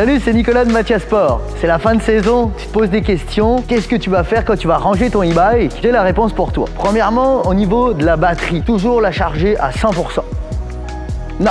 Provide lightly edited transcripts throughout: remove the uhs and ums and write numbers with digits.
Salut, c'est Nicolas de Matia Sport. C'est la fin de saison, tu te poses des questions. Qu'est-ce que tu vas faire quand tu vas ranger ton e-bike? J'ai la réponse pour toi. Premièrement, au niveau de la batterie, toujours la charger à 100%. Non,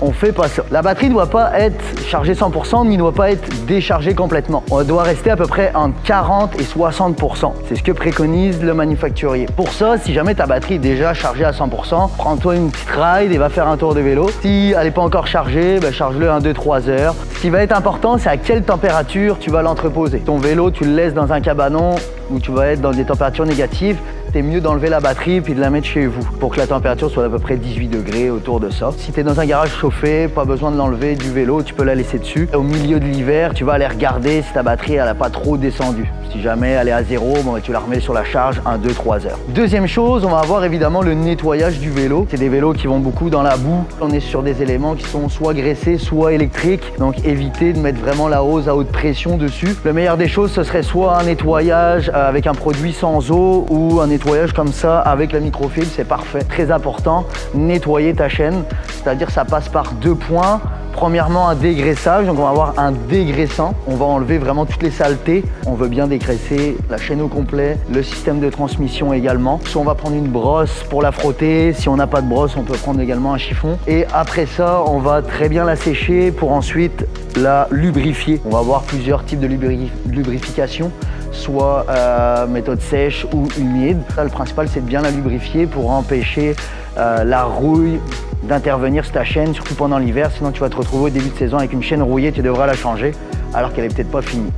on fait pas ça. La batterie ne doit pas être chargée 100%, mais ne doit pas être déchargée complètement. On doit rester à peu près entre 40 et 60%. C'est ce que préconise le manufacturier. Pour ça, si jamais ta batterie est déjà chargée à 100%, prends-toi une petite ride et va faire un tour de vélo. Si elle n'est pas encore chargée, charge-le 2-3 heures. Ce qui va être important, c'est à quelle température tu vas l'entreposer. Ton vélo, tu le laisses dans un cabanon où tu vas être dans des températures négatives. C'est mieux d'enlever la batterie puis de la mettre chez vous pour que la température soit à peu près 18 degrés autour de ça. Si tu es dans un garage chauffé, pas besoin de l'enlever du vélo, tu peux la laisser dessus. Au milieu de l'hiver, tu vas aller regarder si ta batterie elle n'a pas trop descendu. Si jamais elle est à 0, tu la remets sur la charge 1-2-3 heures. Deuxième chose, on va avoir évidemment le nettoyage du vélo. C'est des vélos qui vont beaucoup dans la boue. On est sur des éléments qui sont soit graissés, soit électriques. Donc évitez de mettre vraiment la hose à haute pression dessus. Le meilleur des choses, ce serait soit un nettoyage avec un produit sans eau ou un nettoyage comme ça avec la microfibre, c'est parfait. Très important, nettoyer ta chaîne, c'est-à-dire ça passe par 2 points. Premièrement, un dégraissage, donc on va avoir un dégraissant. On va enlever vraiment toutes les saletés. On veut bien dégraisser la chaîne au complet, le système de transmission également. Soit on va prendre une brosse pour la frotter. Si on n'a pas de brosse, on peut prendre également un chiffon. Et après ça, on va très bien la sécher pour ensuite la lubrifier. On va avoir plusieurs types de lubrification, soit méthode sèche ou humide. Ça, le principal, c'est de bien la lubrifier pour empêcher la rouille d'intervenir sur ta chaîne, surtout pendant l'hiver, sinon tu vas te retrouver au début de saison avec une chaîne rouillée, tu devras la changer alors qu'elle est peut-être pas finie.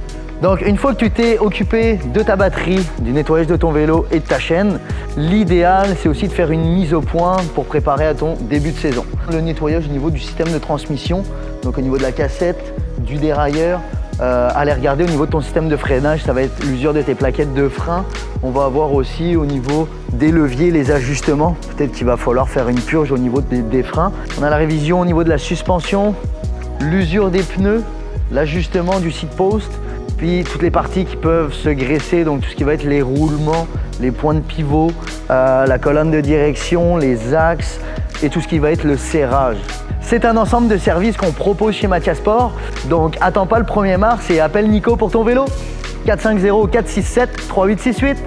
Donc une fois que tu t'es occupé de ta batterie, du nettoyage de ton vélo et de ta chaîne, l'idéal c'est aussi de faire une mise au point pour préparer à ton début de saison. Le nettoyage au niveau du système de transmission, donc au niveau de la cassette, du dérailleur, aller regarder au niveau de ton système de freinage, ça va être l'usure de tes plaquettes de frein. On va avoir aussi au niveau des leviers, les ajustements. Peut-être qu'il va falloir faire une purge au niveau des freins. On a la révision au niveau de la suspension, l'usure des pneus, l'ajustement du seat post, puis toutes les parties qui peuvent se graisser, donc tout ce qui va être les roulements, les points de pivot, la colonne de direction, les axes et tout ce qui va être le serrage. C'est un ensemble de services qu'on propose chez Matia Sport. Donc attends pas le 1er mars et appelle Nico pour ton vélo. 450 467 3868.